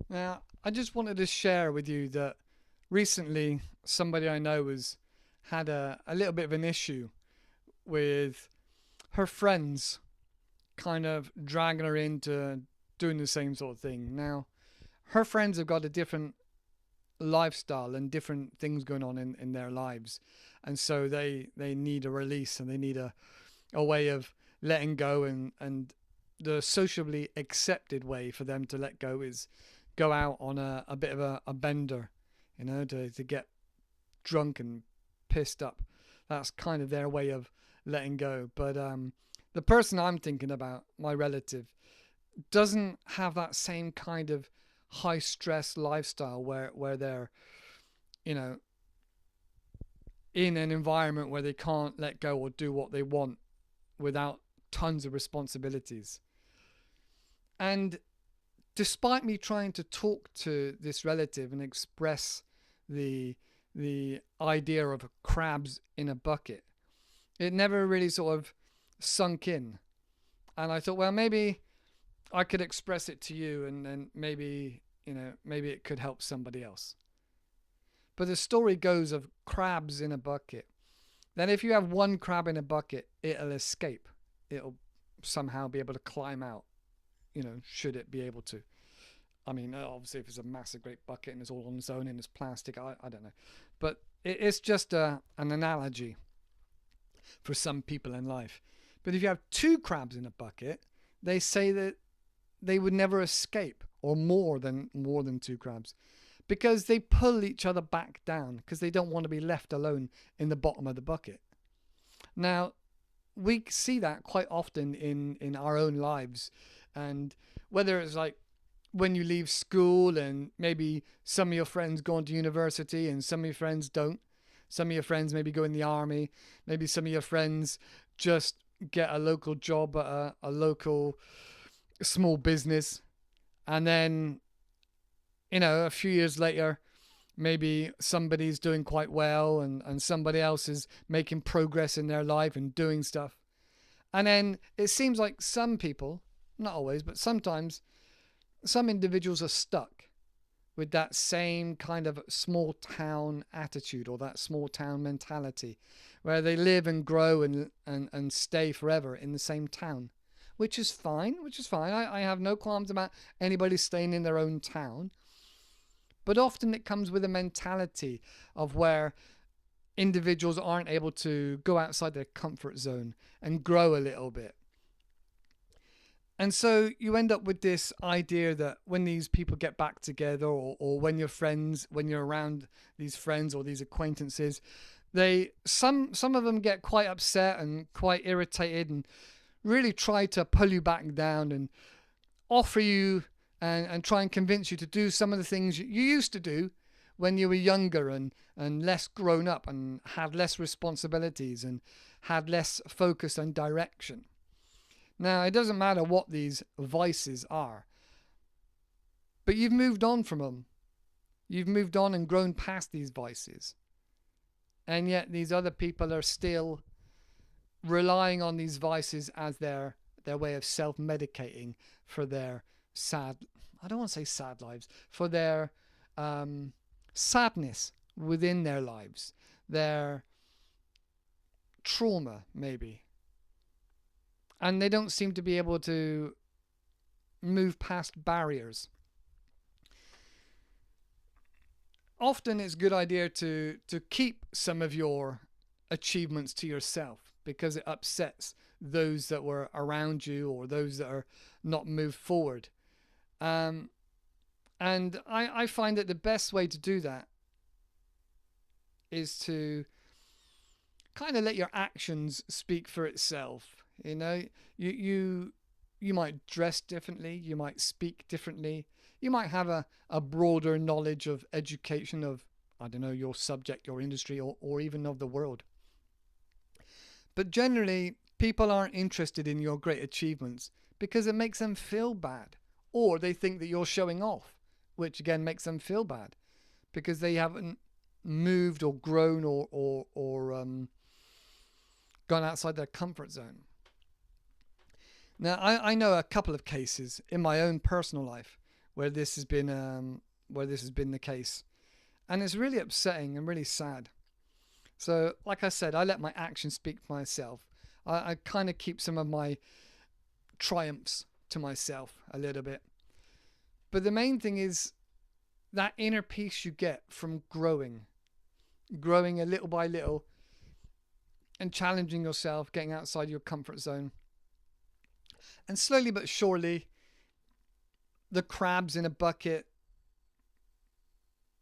Now, I just wanted to share with you that recently somebody I know has had a little bit of an issue with her friends kind of dragging her into doing the same sort of thing. Now, her friends have got a different lifestyle and different things going on in their lives. And so they need a release and they need a way of letting go, and the sociably accepted way for them to let go is go out on a bit of a bender, to get drunk and pissed up. That's kind of their way of letting go. But the person I'm thinking about, my relative, doesn't have that same kind of high stress lifestyle where they're, you know, in an environment where they can't let go or do what they want without tons of responsibilities. And despite me trying to talk to this relative and express the the idea of crabs in a bucket, it never really sort of sunk in. And I thought, well, maybe I could express it to you, and then maybe maybe it could help somebody else. But the story goes of crabs in a bucket. Then, if you have one crab in a bucket, it'll escape. It'll somehow be able to climb out. Should it be able to? I mean, obviously, if it's a massive, great bucket and it's all on its own and it's plastic, I don't know. But it's just an analogy for some people in life. But if you have two crabs in a bucket, they say that they would never escape, or more than two crabs, because they pull each other back down because they don't want to be left alone in the bottom of the bucket. Now, we see that quite often in our own lives, and whether it's like when you leave school and maybe some of your friends go on to university and some of your friends don't. Some of your friends maybe go in the army. Maybe some of your friends just get a local job at a local small business. And then, a few years later, maybe somebody's doing quite well, and somebody else is making progress in their life and doing stuff. And then it seems like some people, not always, but sometimes, some individuals are stuck with that same kind of small town attitude or that small town mentality where they live and grow and stay forever in the same town, which is fine, I have no qualms about anybody staying in their own town. But often it comes with a mentality of where individuals aren't able to go outside their comfort zone and grow a little bit. And so you end up with this idea that when these people get back together, or when you're around these friends or these acquaintances, some of them get quite upset and quite irritated and really try to pull you back down and offer you and try and convince you to do some of the things you used to do when you were younger and less grown up and had less responsibilities and had less focus and direction. Now, it doesn't matter what these vices are, but you've moved on from them. You've moved on and grown past these vices. And yet these other people are still relying on these vices as their way of self-medicating for their sad, I don't want to say sad lives, for their sadness within their lives, their trauma, maybe. And they don't seem to be able to move past barriers. Often it's a good idea to keep some of your achievements to yourself because it upsets those that were around you or those that are not moved forward. Um, and I find that the best way to do that is to kind of let your actions speak for itself. You might dress differently, you might speak differently, you might have a broader knowledge of education of, I don't know, your subject, your industry, or even of the world. But generally, people aren't interested in your great achievements because it makes them feel bad. Or they think that you're showing off, which again makes them feel bad because they haven't moved or grown or gone outside their comfort zone. Now, I know a couple of cases in my own personal life where this has been the case, and it's really upsetting and really sad. So, like I said, I let my actions speak for myself. I kind of keep some of my triumphs to myself a little bit. But the main thing is that inner peace you get from growing a little by little and challenging yourself, getting outside your comfort zone. And slowly but surely, the crabs in a bucket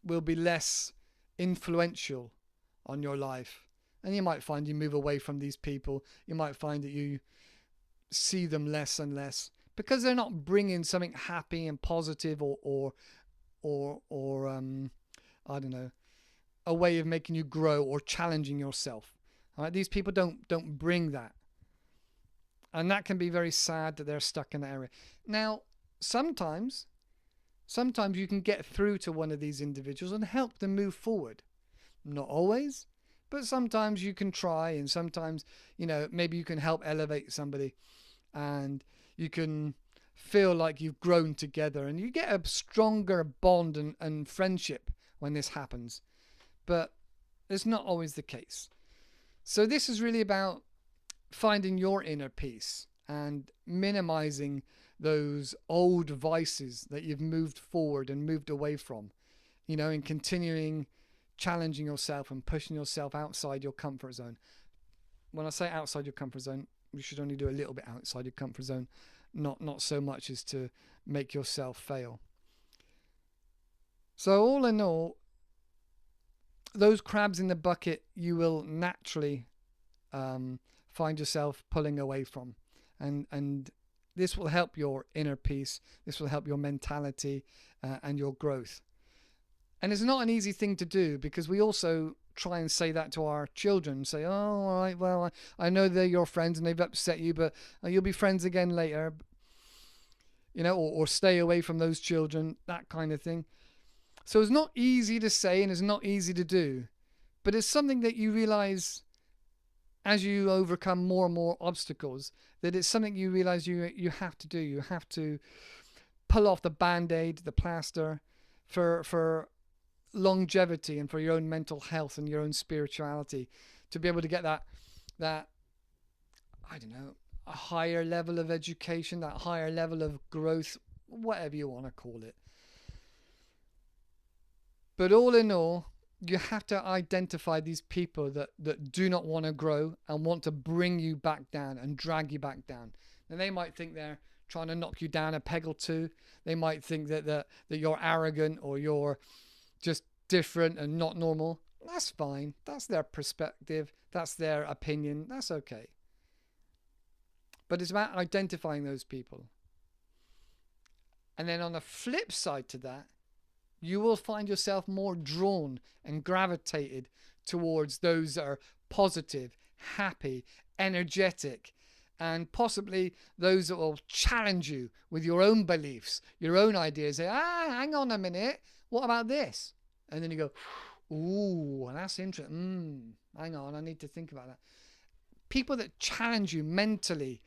will be less influential on your life. And you might find you move away from these people. You might find that you see them less and less because they're not bringing something happy and positive or I don't know, a way of making you grow or challenging yourself. All right, these people don't bring that, and that can be very sad that they're stuck in that area. Now, sometimes you can get through to one of these individuals and help them move forward. Not always, but sometimes you can try, and sometimes, maybe you can help elevate somebody and you can feel like you've grown together and you get a stronger bond and friendship when this happens. But it's not always the case. So this is really about finding your inner peace and minimizing those old vices that you've moved forward and moved away from, and continuing challenging yourself and pushing yourself outside your comfort zone. When I say outside your comfort zone, you should only do a little bit outside your comfort zone, not so much as to make yourself fail. So all in all, those crabs in the bucket you will naturally find yourself pulling away from, and this will help your inner peace. This will help your mentality and your growth. And it's not an easy thing to do because we also try and say that to our children. Say, oh, all right, well, I know they're your friends and they've upset you, but you'll be friends again later. Or stay away from those children, that kind of thing. So it's not easy to say and it's not easy to do, but it's something that you realize as you overcome more and more obstacles, that it's something you realize you have to do. You have to pull off the band-aid, the plaster, for longevity and for your own mental health and your own spirituality, to be able to get that I don't know, a higher level of education, that higher level of growth, whatever you want to call it. But all in all, you have to identify these people that do not want to grow and want to bring you back down and drag you back down. And they might think they're trying to knock you down a peg or two. They might think that you're arrogant or you're just different and not normal. That's fine. That's their perspective. That's their opinion. That's okay. But it's about identifying those people. And then on the flip side to that, you will find yourself more drawn and gravitated towards those that are positive, happy, energetic, and possibly those that will challenge you with your own beliefs, your own ideas. Say, hang on a minute, what about this? And then you go, ooh, that's interesting. Hang on, I need to think about that. People that challenge you mentally,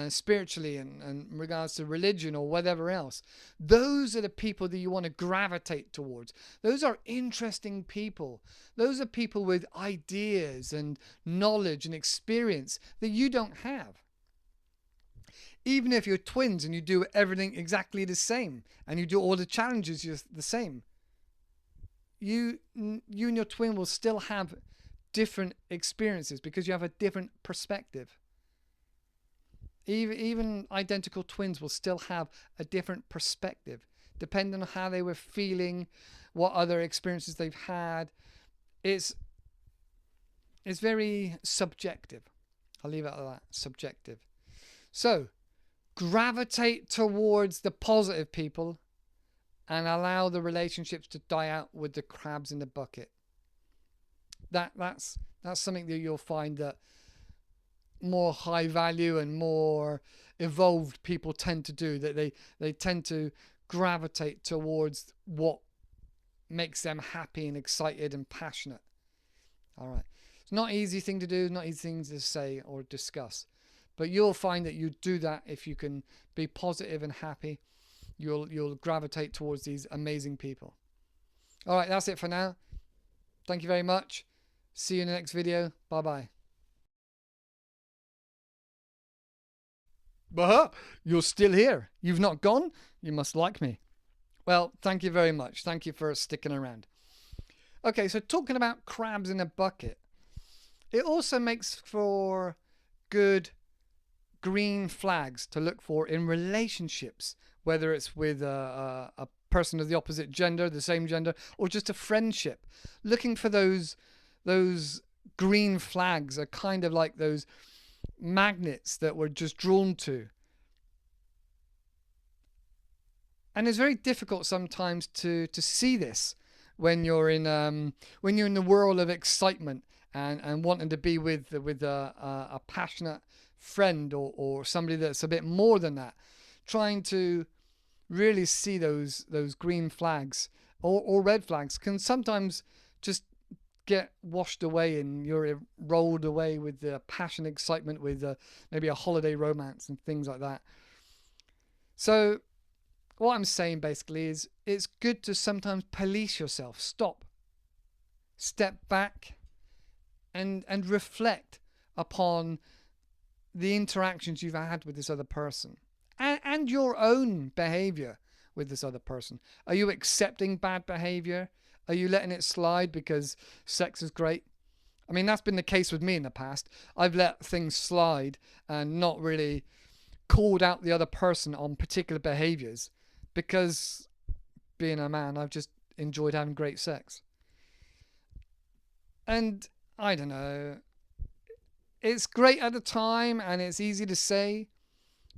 spiritually, and in regards to religion or whatever else, those are the people that you want to gravitate towards. Those are interesting people. Those are people with ideas and knowledge and experience that you don't have. Even if you're twins and you do everything exactly the same and you do all the challenges just the same, you and your twin will still have different experiences because you have a different perspective. Even identical twins will still have a different perspective, depending on how they were feeling, what other experiences they've had. It's very subjective. I'll leave it at that, subjective. So, gravitate towards the positive people and allow the relationships to die out with the crabs in the bucket. That's something that you'll find that more high value and more evolved people tend to do, that they tend to gravitate towards what makes them happy and excited and passionate. All right. It's not an easy thing to do, not easy thing to say or discuss, but you'll find that you do that if you can be positive and happy you'll gravitate towards these amazing people. All right, that's it for now. Thank you very much. See you in the next video. Bye bye. Bah, you're still here. You've not gone? You must like me. Well, thank you very much. Thank you for sticking around. Okay, so talking about crabs in a bucket, it also makes for good green flags to look for in relationships, whether it's with a person of the opposite gender, the same gender, or just a friendship. Looking for those green flags are kind of like those magnets that we're just drawn to. And it's very difficult sometimes to see this when you're in the world of excitement and wanting to be with a passionate friend or somebody that's a bit more than that, trying to really see those green flags or red flags can sometimes just get washed away and you're rolled away with the passion, excitement, with maybe a holiday romance and things like that. So what I'm saying basically is it's good to sometimes police yourself. Step back and reflect upon the interactions you've had with this other person and your own behavior with this other person. Are you accepting bad behavior? Are you letting it slide because sex is great? I mean, that's been the case with me in the past. I've let things slide and not really called out the other person on particular behaviors because, being a man, I've just enjoyed having great sex. And I don't know, it's great at the time and it's easy to say,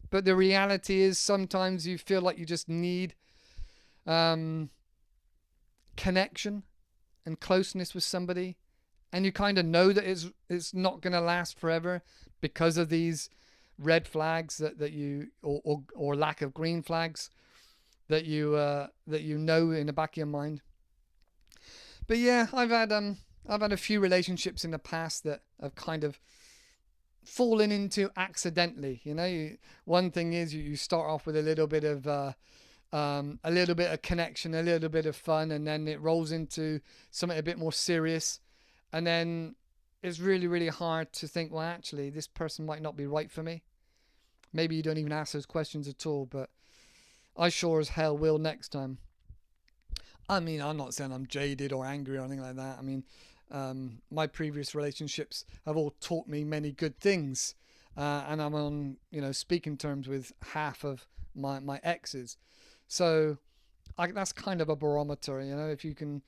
but the reality is sometimes you feel like you just need connection and closeness with somebody, and you kind of know that it's not going to last forever because of these red flags that you or lack of green flags that you know in the back of your mind. But yeah, I've had a few relationships in the past that have kind of fallen into accidentally. You know, one thing is you start off with a little bit of connection, a little bit of fun, and then it rolls into something a bit more serious, and then it's really, really hard to think, well, actually, this person might not be right for me. Maybe you don't even ask those questions at all, but I sure as hell will next time. I mean, I'm not saying I'm jaded or angry or anything like that. I mean, my previous relationships have all taught me many good things, and I'm on, speaking terms with half of my exes. So that's kind of a barometer, if you can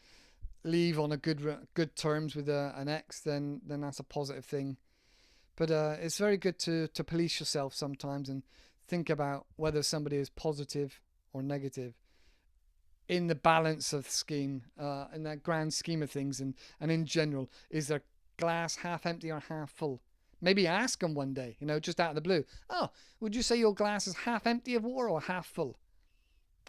leave on a good terms with an ex, then that's a positive thing. But it's very good to police yourself sometimes and think about whether somebody is positive or negative in the balance of the scheme, in that grand scheme of things, and in general. Is their glass half empty or half full? Maybe ask them one day, just out of the blue. Oh, would you say your glass is half empty of water or half full?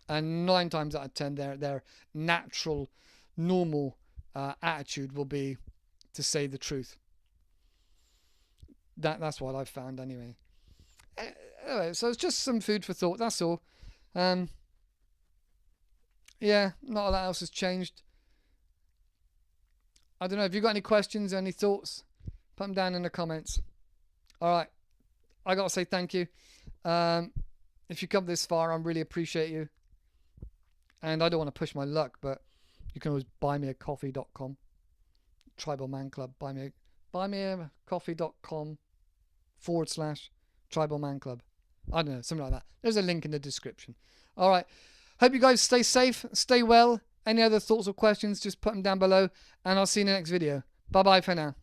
And 9 times out of 10, their natural, normal attitude will be to say the truth. That's what I've found anyway. Anyway, so it's just some food for thought, that's all. Yeah, not a lot else has changed. I don't know, have you got any questions, any thoughts? Put them down in the comments. Alright, I gotta say thank you. If you come this far, I really appreciate you. And I don't want to push my luck, but you can always buymeacoffee.com. Tribal Man Club. buymeacoffee.com/Tribal Man Club. I don't know, something like that. There's a link in the description. Alright. Hope you guys stay safe, stay well. Any other thoughts or questions, just put them down below. And I'll see you in the next video. Bye bye for now.